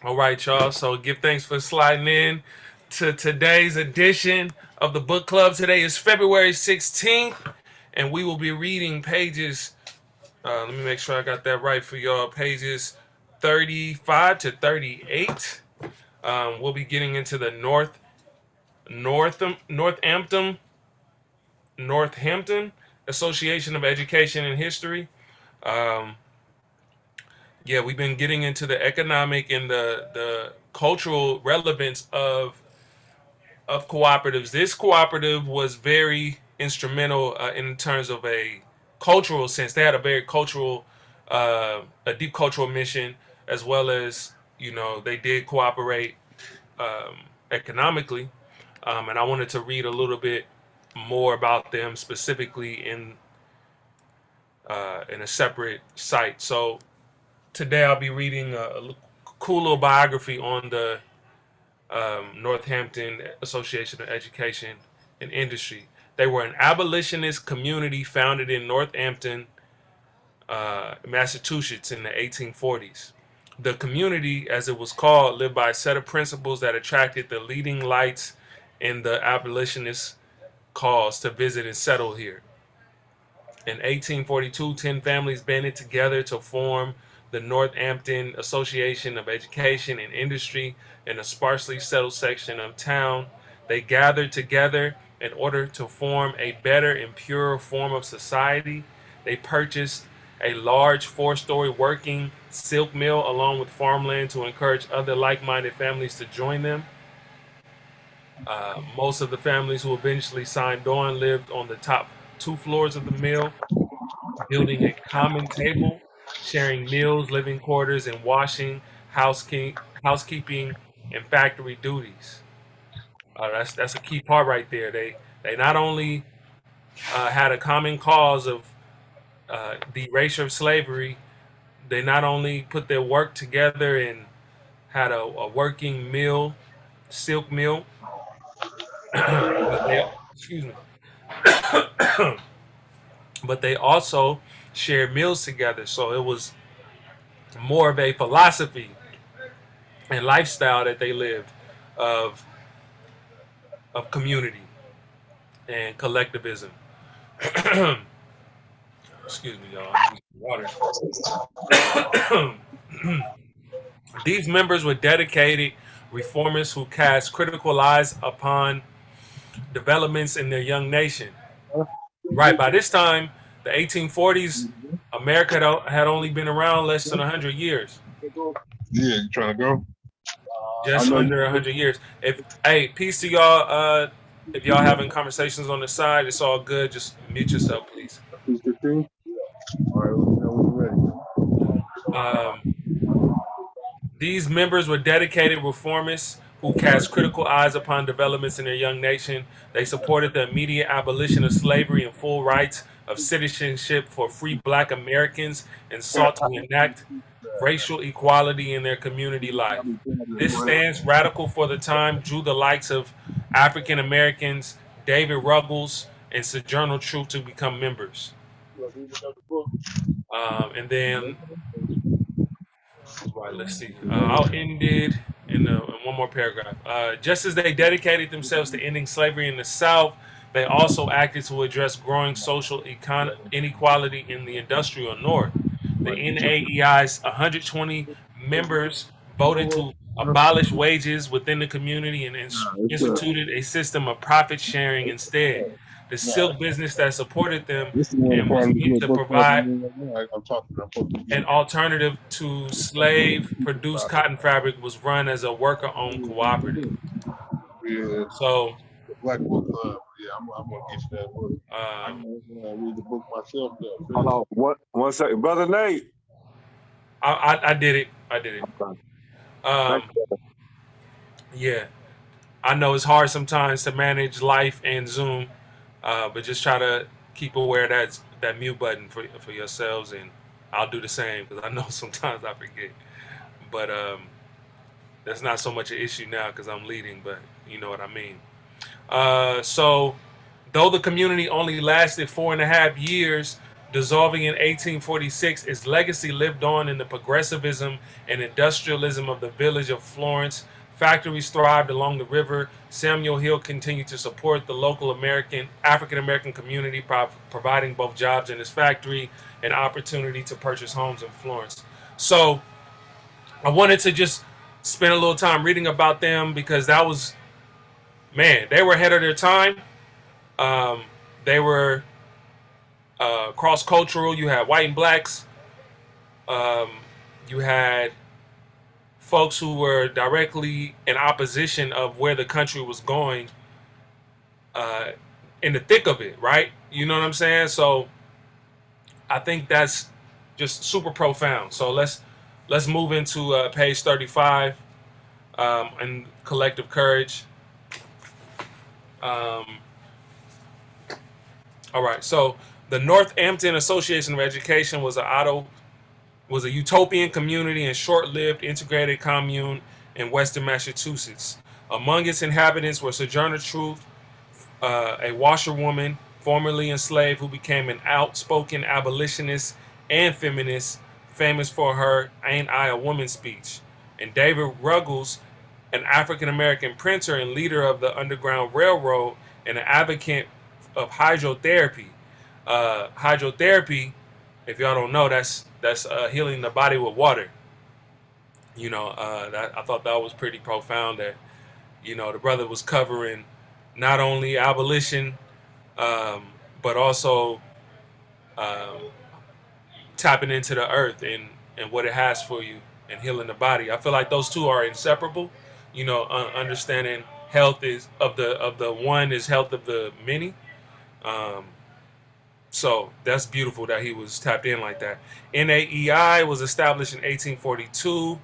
All right, y'all. So give thanks for sliding in to today's edition of the book club. Today is February 16th, and we will be reading pages. Let me make sure I got that right for y'all. Pages 35 to 38. We'll be getting into the Northampton Northampton Association of Education and History. Um, yeah, we've been getting into the economic and the cultural relevance of cooperatives. This cooperative was very instrumental in terms of a cultural sense. They had a very cultural, a deep cultural mission, as well as they did cooperate economically. And I wanted to read a little bit more about them specifically in a separate site. So today I'll be reading a cool little biography on the Northampton Association of Education and Industry. They were an abolitionist community founded in Northampton, Massachusetts in the 1840s. The community, as it was called, lived by a set of principles that attracted the leading lights in the abolitionist cause to visit and settle here. In 1842, 10 families banded together to form the Northampton Association of Education and Industry in a sparsely settled section of town. They gathered together in order to form a better and purer form of society. They purchased a large four-story working silk mill along with farmland to encourage other like-minded families to join them. Most of the families who eventually signed on lived on the top two floors of the mill, building a common table, sharing meals, living quarters, and washing, housekeeping, and factory duties. That's a key part right there. They not only had a common cause of the erasure of slavery, they not only put their work together and had a working mill, silk mill, but they excuse me, but they also shared meals together. So it was more of a philosophy and lifestyle that they lived of community and collectivism. Excuse me, y'all. I need water. These members were dedicated reformers who cast critical eyes upon developments in their young nation. Right by this time, the 1840s, America had only been around less than 100 years, Yeah, you trying to go? I just know you. under 100 years. If hey, peace to y'all. If y'all having conversations on the side, it's all good. Just mute yourself, please. Please continue. All right, let me know when you're ready. Um, these members were dedicated reformists who cast critical eyes upon developments in their young nation. They supported the immediate abolition of slavery and full rights of citizenship for free black Americans and sought to enact racial equality in their community life. This stance, radical for the time, drew the likes of African Americans, David Ruggles, and Sojourner Truth to become members. And then Right, let's see. I'll end it in one more paragraph. Just as they dedicated themselves to ending slavery in the South, they also acted to address growing social inequality in the industrial North. The NAEI's 120 members voted to abolish wages within the community and instituted a system of profit sharing instead. The silk business that supported them This is one of and the was part of the meant good to book club. provide I'm talking. I'm supposed to an be alternative to slave produced about cotton fabric was run as a worker owned cooperative. it. Yeah, So the black book club. Yeah, I'm gonna get you that book. um, I read the book myself. Hold on, one second, brother Nate. I did it. I did it. Okay. Thank Um, you. yeah, I know it's hard sometimes to manage life and Zoom, but just try to keep aware of that mute button for yourselves, and I'll do the same because I know sometimes I forget. But that's not so much an issue now because I'm leading, but you know what I mean. So, though the community only lasted 4.5 years, dissolving in 1846, its legacy lived on in the progressivism and industrialism of the village of Florence. Factories thrived along the river. Samuel Hill continued to support the local African American community, providing both jobs in his factory and opportunity to purchase homes in Florence. So I wanted to just spend a little time reading about them because that was, man, they were ahead of their time. Um, they were cross cultural. You had white and blacks. Um, you had folks who were directly in opposition of where the country was going, uh, in the thick of it, right? You know what I'm saying? So I think that's just super profound. So let's move into page 35, and collective courage. Um, all right. So the Northampton Association of Education was a utopian community and short-lived integrated commune in western Massachusetts. Among its inhabitants were Sojourner Truth, a washerwoman formerly enslaved who became an outspoken abolitionist and feminist, famous for her "Ain't I a Woman" speech, and David Ruggles, an African American printer and leader of the Underground Railroad and an advocate of hydrotherapy. Hydrotherapy, if y'all don't know, that's healing the body with water. That I thought that was pretty profound. That the brother was covering not only abolition, um, but also um, tapping into the earth and what it has for you and healing the body. I feel like those two are inseparable. Understanding health is of the one is health of the many. Um, so that's beautiful that he was tapped in like that. NAEI was established in 1842.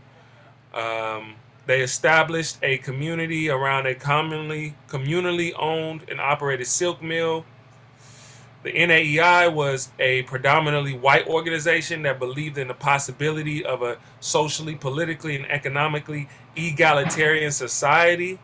Um, they established a community around a communally owned and operated silk mill. The NAEI was a predominantly white organization that believed in the possibility of a socially, politically, and economically egalitarian society.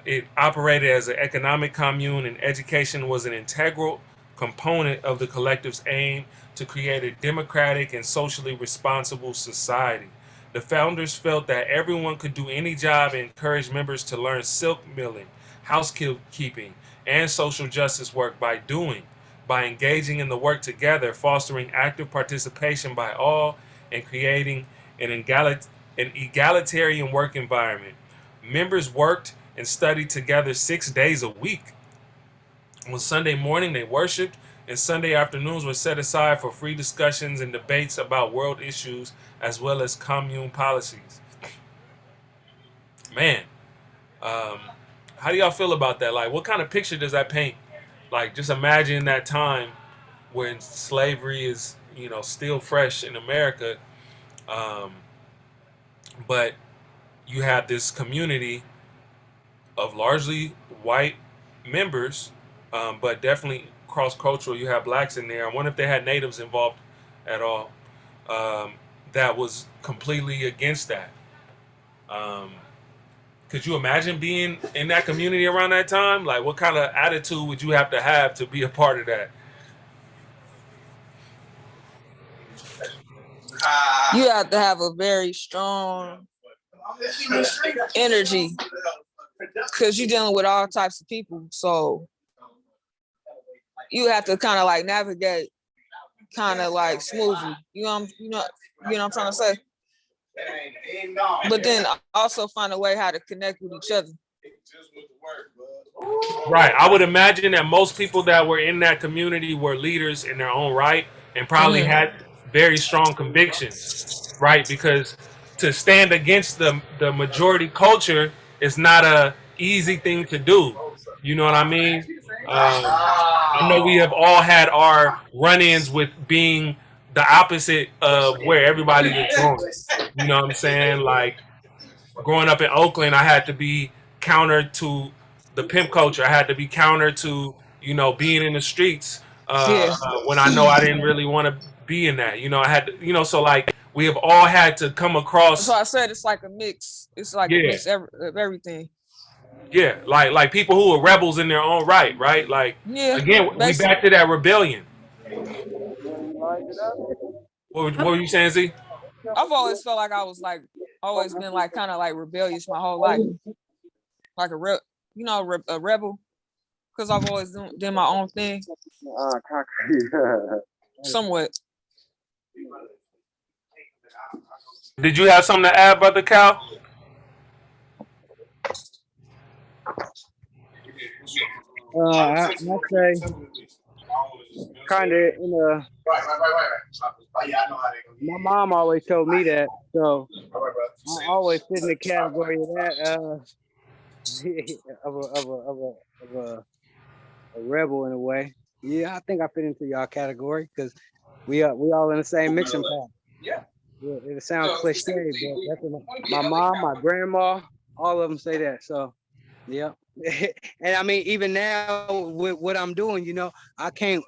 It operated as an economic commune, and education was an integral component of the collective's aim to create a democratic and socially responsible society. The founders felt that everyone could do any job and encouraged members to learn silk milling, housekeeping, and social justice work by engaging in the work together, fostering active participation by all, and creating an egalitarian work environment. Members worked and studied together 6 days a week. On Sunday morning, they worshiped, and Sunday afternoons were set aside for free discussions and debates about world issues as well as commune policies. Man, um, how do y'all feel about that? Like, what kind of picture does that paint? Like, just imagine that time when slavery is, still fresh in America, um, but you have this community of largely white members, but definitely cross cultural. You have blacks in there. I wonder if they had natives involved at all. Um, that was completely against that. Um, could you imagine being in that community around that time? Like, what kind of attitude would you have to be a part of that? You have to have a very strong energy because you're dealing with all types of people. So you have to kind of like navigate kind of like smoothly. You know what I'm trying to say? But then also find a way how to connect with each other. Right. I would imagine that most people that were in that community were leaders in their own right and probably had very strong convictions, right? Because to stand against the majority culture is not a easy thing to do. You know what I mean? I know we have all had our run-ins with being the opposite of where everybody is going. You know what I'm saying? Like growing up in Oakland, I had to be counter to the pimp culture. I had to be counter to being in the streets when I know I didn't really want to be in that. I had to, so like we have all had to come across. So I said it's like a mix. It's like a mix of everything. Yeah, like people who are rebels in their own right? Like again, we back to that rebellion. What were you saying, Z? I've always felt like I was like always been like kind of like rebellious my whole life, like a rebel, because I've always done my own thing, somewhat. Did you have something to add, brother Cal? I say kind of in a. My mom always told me that, so I always fit in the category of that of a rebel in a way. Yeah, I think I fit into y'all category because we all in the same mixing pot. Yeah, it sounds cliche, but that's what my mom, my grandma, all of them say that. So yeah. And I mean, even now with what I'm doing, I can't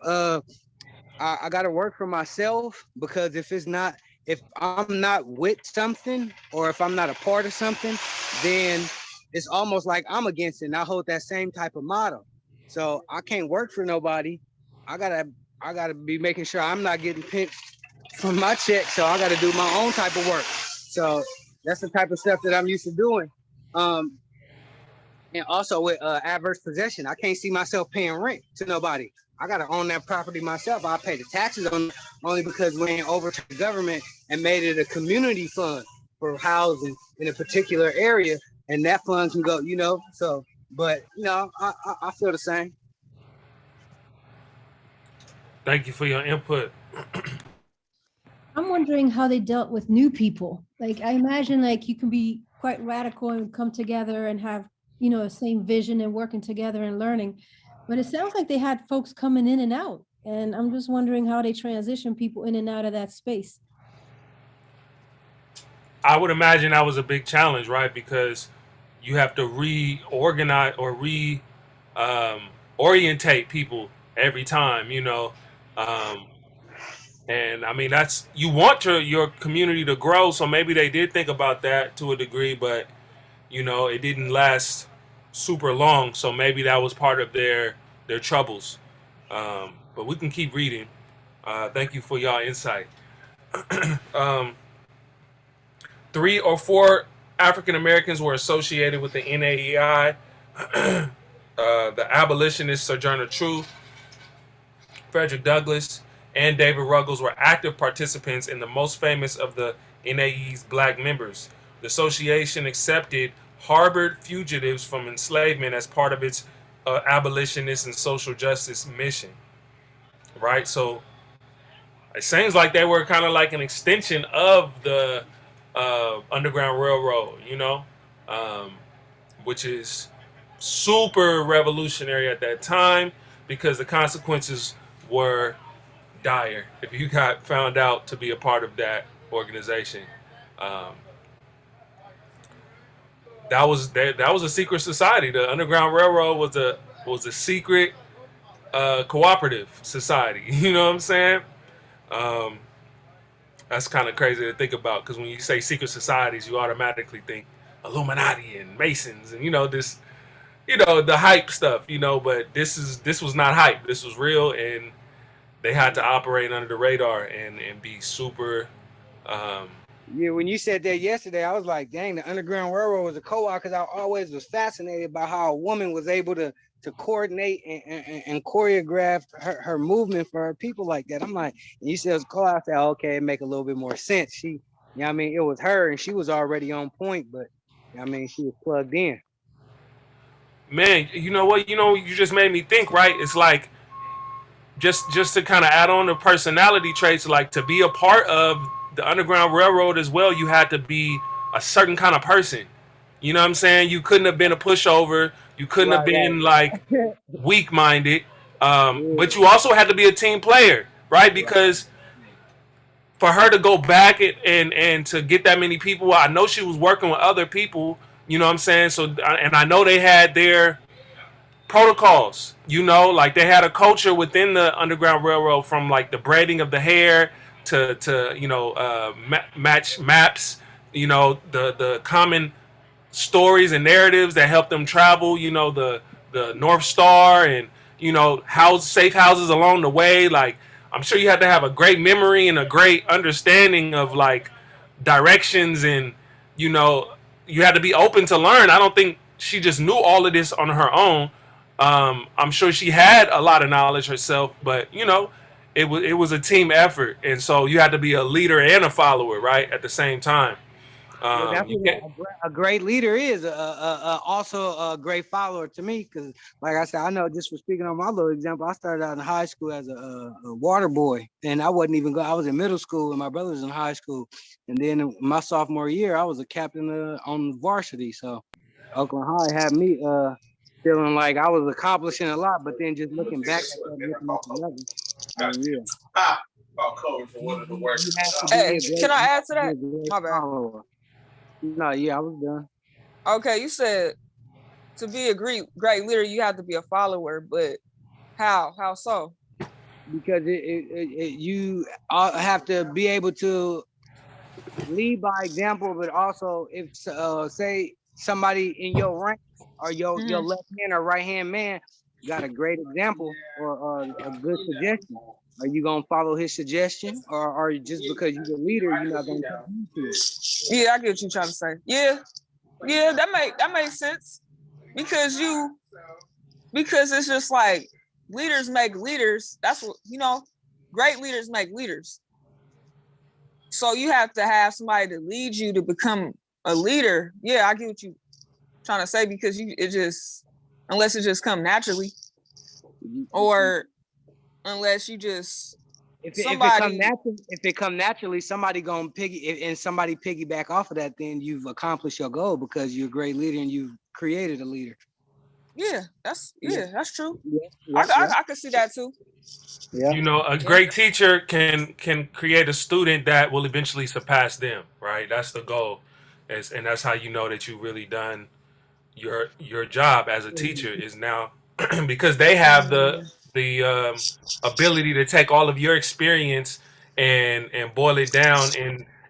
I got to work for myself, because if I'm not with something, or if I'm not a part of something, then it's almost like I'm against it. And I hold that same type of motto. So I can't work for nobody. I gotta be making sure I'm not getting pinched from my check. So I got to do my own type of work. So that's the type of stuff that I'm used to doing. And also with adverse possession, I can't see myself paying rent to nobody. I got to own that property myself. I pay the taxes on only because we ain't over to the government and made it a community fund for housing in a particular area, and that fund can go, So, but I feel the same. Thank you for your input. I'm wondering how they dealt with new people. Like, I imagine like you can be quite radical and come together and have, the same vision and working together and learning. But it sounds like they had folks coming in and out. And I'm just wondering how they transition people in and out of that space. I would imagine that was a big challenge, right? Because you have to reorganize or orientate people every time, Um, and I mean, that's you want your community to grow, so maybe they did think about that to a degree, but it didn't last super long. So maybe that was part of their troubles. But we can keep reading. Thank you for y'all insight. um, 3 or 4 African Americans were associated with the NAEI. The abolitionist Sojourner Truth, Frederick Douglass, and David Ruggles were active participants in the most famous of the NAE's black members. The association accepted harbored fugitives from enslavement as part of its abolitionist and social justice mission. Right? So it seems like they were kind of like an extension of the Underground Railroad, um, which is super revolutionary at that time because the consequences were dire if you got found out to be a part of that organization. Um, that was a secret society. The Underground Railroad was a secret cooperative society. You know what I'm saying? Um, that's kind of crazy to think about because when you say secret societies, you automatically think Illuminati and Masons and this the hype stuff. But this was not hype. This was real, and they had to operate under the radar and be super. Um, Yeah, when you said that yesterday, I was like, dang, the Underground Railroad was a co-op, because I always was fascinated by how a woman was able to coordinate and choreograph her movement for her people like that. I'm like, and you said it was a co-op, I said, okay, it make a little bit more sense. She, I mean, it was her and she was already on point, but I mean, she was plugged in. Man, you know what? You just made me think, right? It's like just to kind of add on the personality traits, like to be a part of the Underground Railroad as well, you had to be a certain kind of person. You know what I'm saying? You couldn't have been a pushover. You couldn't have Right, been like right. weak minded. Yeah, But you also had to be a team player, right? right. Because for her to go back and to get that many people, I know she was working with other people. You know what I'm saying? So, and I know they had their protocols. Like they had a culture within the Underground Railroad, from like the braiding of the hair to match maps. The common stories and narratives that help them travel. The North Star and safe houses along the way. Like I'm sure you had to have a great memory and a great understanding of like directions, and you know, you had to be open to learn. I don't think she just knew all of this on her own. I'm sure she had a lot of knowledge herself, but you know, it was a team effort, and so you had to be a leader and a follower, right, at the same time. Well, that's You what can't. a great leader is. Also a great follower to me, because, like I said, I know just for speaking on my little example, I started out in high school as a water boy, and I wasn't even I was in middle school, and my brother was in high school, and then in my sophomore year, I was a captain on varsity. So Oakland High had me feeling like I was accomplishing a lot, but then just looking back at that, looking at the level, yeah, you have to be Hey, a can great, I you add have to to be that? a great My bad. follower. No, yeah, I was done. Okay, you said to be a great leader, you have to be a follower, but how? How so? Because you have to be able to lead by example, but also if say somebody in your ranks or your Mm-hmm. left hand or right hand man got a great example or a good suggestion, are you gonna follow his suggestion, or are you just because you're the leader, you're not gonna take heed to it? Yeah, I get what you're trying to say. Yeah, yeah, that makes sense because because it's just like leaders make leaders. That's what great leaders make leaders. So you have to have somebody to lead you to become a leader. Yeah, I get what you trying to say because it just unless it just come naturally or unless you just If it come somebody. natural, if it come naturally, somebody gonna and somebody piggyback off of that, then you've accomplished your goal because you're a great leader and you've created a leader. Yeah, that's true. Yeah, I could see that too. yeah, You know, a Yeah. great teacher can create a student that will eventually surpass them, right? That's the goal, and that's how you know that you really done your job as a teacher is now because they have the ability to take all of your experience and boil it down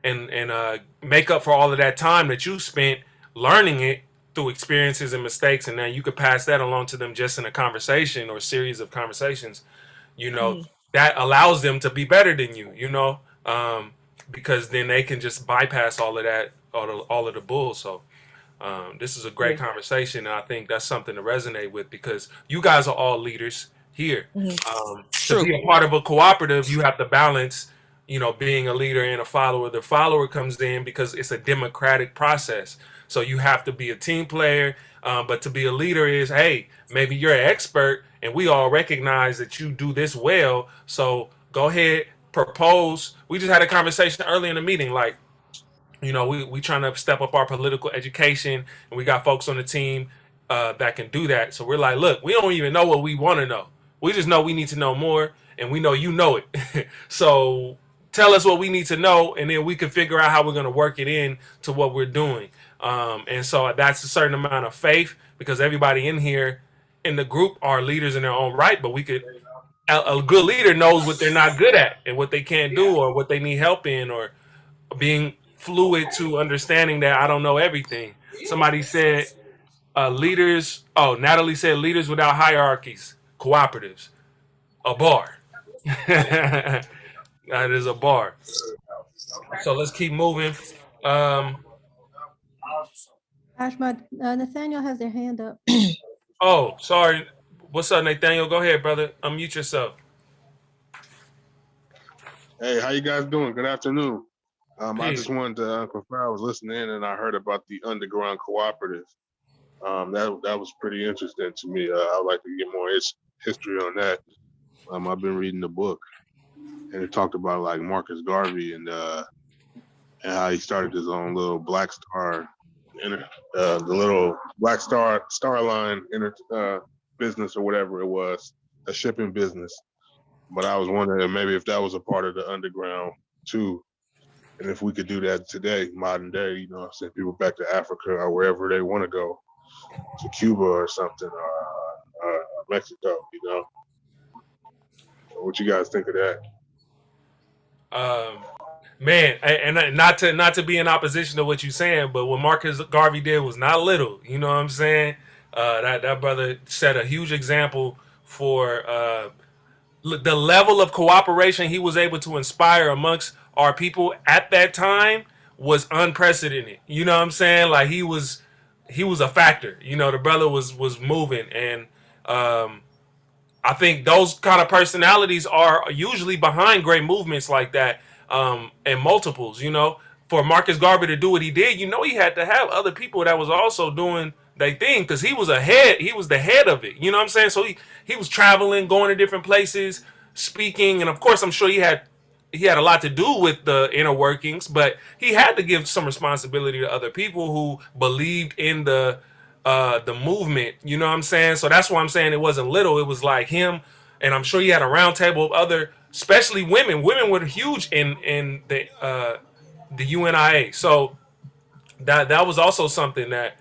and make up for all of that time that you spent learning it through experiences and mistakes, and then you could pass that along to them just in a conversation or series of conversations, you know, Mhm. that allows them to be better than you know, because then they can just bypass all of that, all of the bull. So this is a great Yeah. conversation, and I think that's something to resonate with because you guys are all leaders here. Mhm. To True. be a part of a cooperative, you have to balance, you know, being a leader and a follower. The follower comes in because it's a democratic process, so you have to be a team player. But to be a leader is, hey, maybe you're an expert, and we all recognize that you do this well. So go ahead, propose. We just had a conversation early in the meeting, like, you know, we trying to step up our political education, and we got folks on the team that can do that. So we're like, look, we don't even know what we want to know. We just know we need to know more, and we know you know it. So tell us what we need to know, and then we can figure out how we're going to work it in to what we're doing. And so that's a certain amount of faith because everybody in here in the group are leaders in their own right, but we could a good leader knows what they're not good at and what they can't do or what they need help in or being fluid to understanding that I don't know everything. Somebody said leaders. Oh, Natalie said leaders without hierarchies, cooperatives, a bar. That is a bar. So let's keep moving. Um, Ashma, Nathaniel has their hand up. oh, sorry. What's up, Nathaniel? Go ahead, brother. Unmute yourself. Hey, how you guys doing? Good afternoon. I Peace. just wanted to confirm. I was listening in and I heard about the underground cooperative. That was pretty interesting to me. I'd like to get more history on that. I've been reading the book and it talked about like Marcus Garvey and how he started his own little Black Star, the little Black Star Line business or whatever it was, a shipping business. But I was wondering maybe if that was a part of the underground too. And if we could do that today, modern day, you know, send people back to Africa or wherever they want to go, to Cuba or something, or Mexico, you know. So what you guys think of that? Um, Man, and not to be in opposition to what you're saying, but what Marcus Garvey did was not little. You know what I'm saying? That brother set a huge example for the level of cooperation he was able to inspire amongst our people at that time was unprecedented. You know what I'm saying? Like he was a factor. You know, the brother was moving, and um, I think those kind of personalities are usually behind great movements like that, and multiples. You know, for Marcus Garvey to do what he did, you know, he had to have other people that was also doing their thing because he was ahead. He was the head of it. You know what I'm saying? So he was traveling, going to different places, speaking, and of course, I'm sure he had a lot to do with the inner workings, but he had to give some responsibility to other people who believed in the movement. You know what I'm saying? So that's why I'm saying it wasn't little. It was like him, and I'm sure he had a round table of other, especially women. Women were huge in the UNIA. So that was also something that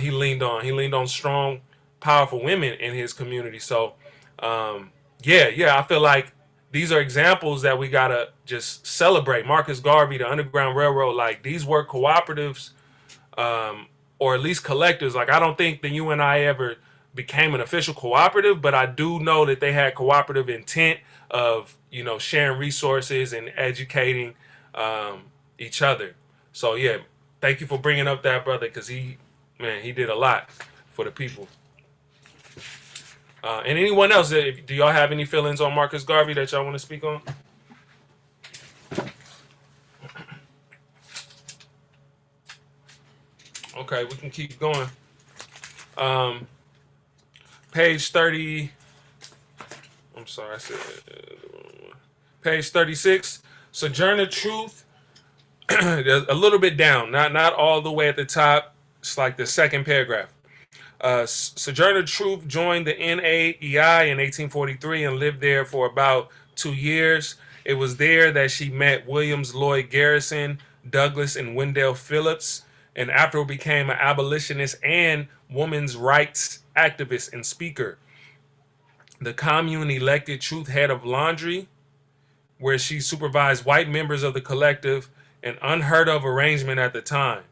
he leaned on. He leaned on strong, powerful women in his community. So yeah, I feel like these are examples that we gotta just celebrate. Marcus Garvey, the Underground Railroad, like these were cooperatives, um, or at least collectives. Like I don't think the UNI ever became an official cooperative, but I do know that they had cooperative intent of sharing resources and educating each other. So yeah, thank you for bringing up that brother because he did a lot for the people. And anyone else, do y'all have any feelings on Marcus Garvey that y'all want to speak on? Okay, we can keep going. Um, page 30. I'm sorry, I said page 36. Sojourner Truth, a little bit down, not all the way at the top. It's like the second paragraph. Sojourner Truth joined the NAEI in 1843 and lived there for about 2 years. It was there that she met Williams Lloyd Garrison, Douglas, and Wendell Phillips, and afterward became an abolitionist and women's rights activist and speaker. The commune elected Truth head of laundry, where she supervised white members of the collective, an unheard of arrangement at the time.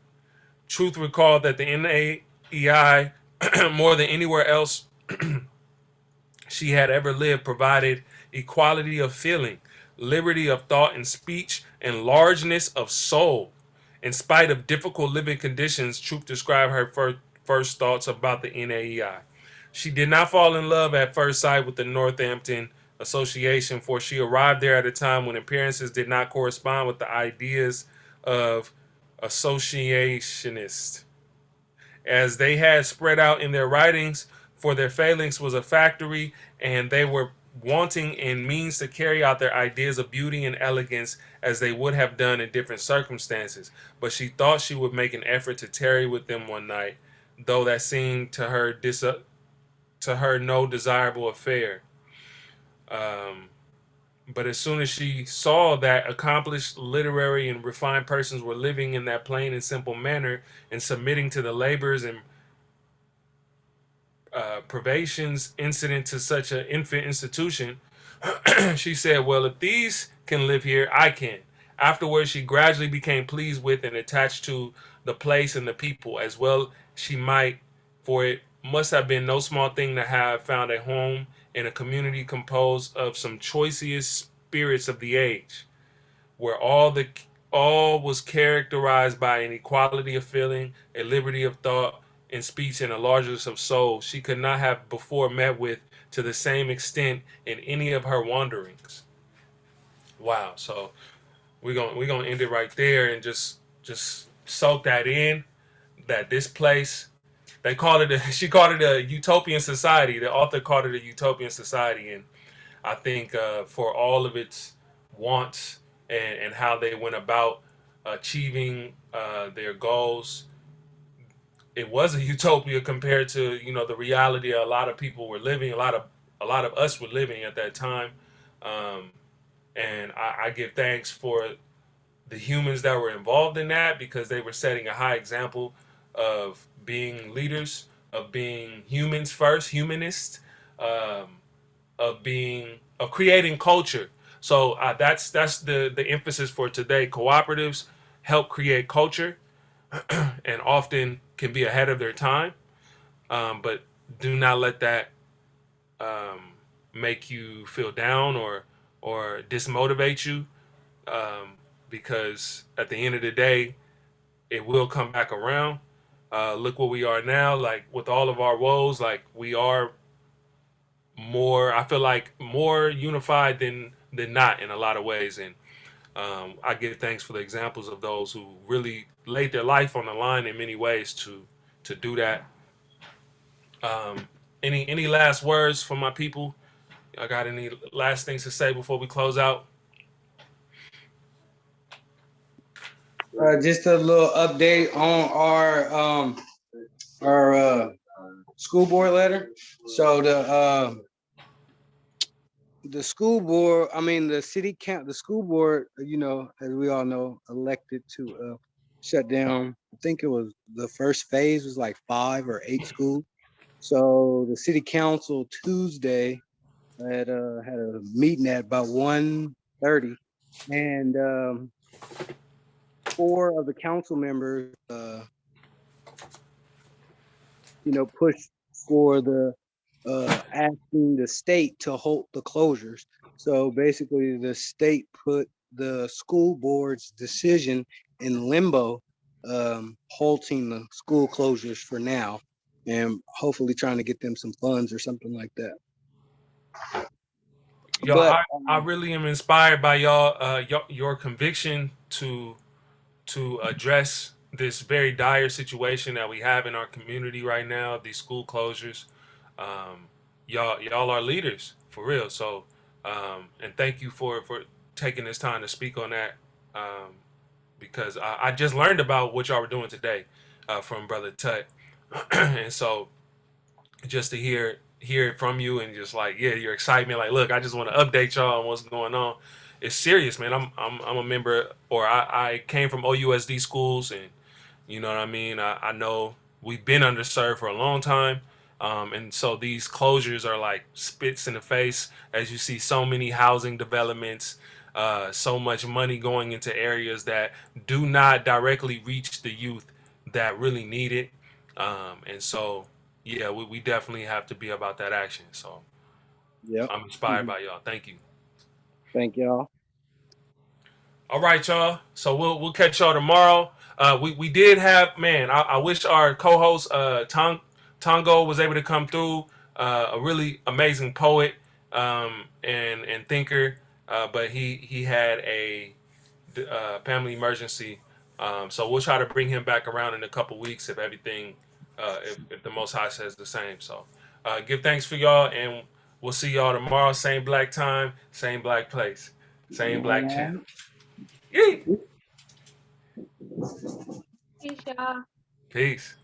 Truth recalled that the NAEI, more than anywhere else she had ever lived, provided equality of feeling, liberty of thought and speech, and largeness of soul. In spite of difficult living conditions, Truth described her first thoughts about the NAEI. She did not fall in love at first sight with the Northampton Association, for she arrived there at a time when appearances did not correspond with the ideas of associationists, as they had spread out in their writings, for their phalanx was a factory, and they were wanting in means to carry out their ideas of beauty and elegance as they would have done in different circumstances. But she thought she would make an effort to tarry with them one night, though that seemed to her no desirable affair. Um, but as soon as she saw that accomplished literary and refined persons were living in that plain and simple manner and submitting to the labors and privations incident to such an infant institution, she said, well, if these can live here, I can. Afterwards, she gradually became pleased with and attached to the place and the people as well. She might, for it must have been no small thing to have found a home in a community composed of some choicest spirits of the age, where all was characterized by an equality of feeling, a liberty of thought and speech, and a largeness of soul she could not have before met with to the same extent in any of her wanderings. Wow. So we're gonna end it right there and just soak that in. That this place, they called it she called it a utopian society. The author called it a utopian society, and I think for all of its wants and how they went about achieving their goals, it was a utopia compared to the reality a lot of people were living, a lot of us were living at that time. Um, and I give thanks for the humans that were involved in that because they were setting a high example of being leaders, of being humans first, humanists, um, of creating culture. So that's the emphasis for today. Cooperatives help create culture and often can be ahead of their time, but do not let that um, make you feel down or dismotivate you, because at the end of the day, it will come back around. Look where we are now. Like with all of our woes, like we are more. I feel like more unified than not in a lot of ways, and I give thanks for the examples of those who really laid their life on the line in many ways to do that. Um, any last words for my people? I got any last things to say before we close out? Just a little update on our school board letter. So the school board, I mean the the school board, as we all know, elected to shut down. I think it was the first phase was like 5 or 8 schools. So the city council Tuesday had a meeting at about 1:30, and 4 of the council members, pushed for the asking the state to halt the closures. So basically, the state put the school board's decision in limbo, halting the school closures for now, and hopefully trying to get them some funds or something like that. Yo, But I really am inspired by y'all, your conviction to address this very dire situation that we have in our community right now, these school closures. Um, y'all are leaders for real. So, and thank you for taking this time to speak on that. Um, because I just learned about what y'all were doing today, from Brother Tut, and so just to hear it from you and just like, yeah, your excitement, like, look, I just want to update y'all on what's going on. It's serious, man. I'm a member, or I came from OUSD schools, and you know what I mean. I know we've been underserved for a long time, and so these closures are like spits in the face as you see so many housing developments, so much money going into areas that do not directly reach the youth that really need it, and so yeah, we definitely have to be about that action. So yep. I'm inspired by y'all. Thank you. Thank y'all. All right, y'all. So we'll catch y'all tomorrow. We did have, man. I wish our co-host Tongo was able to come through. A really amazing poet, and thinker, but he had a family emergency. So we'll try to bring him back around in a couple weeks if everything, if the Most High says the same. So give thanks for y'all, and we'll see y'all tomorrow. Same black time, same black place, same black channel. Yee. Peace, y'all. Peace.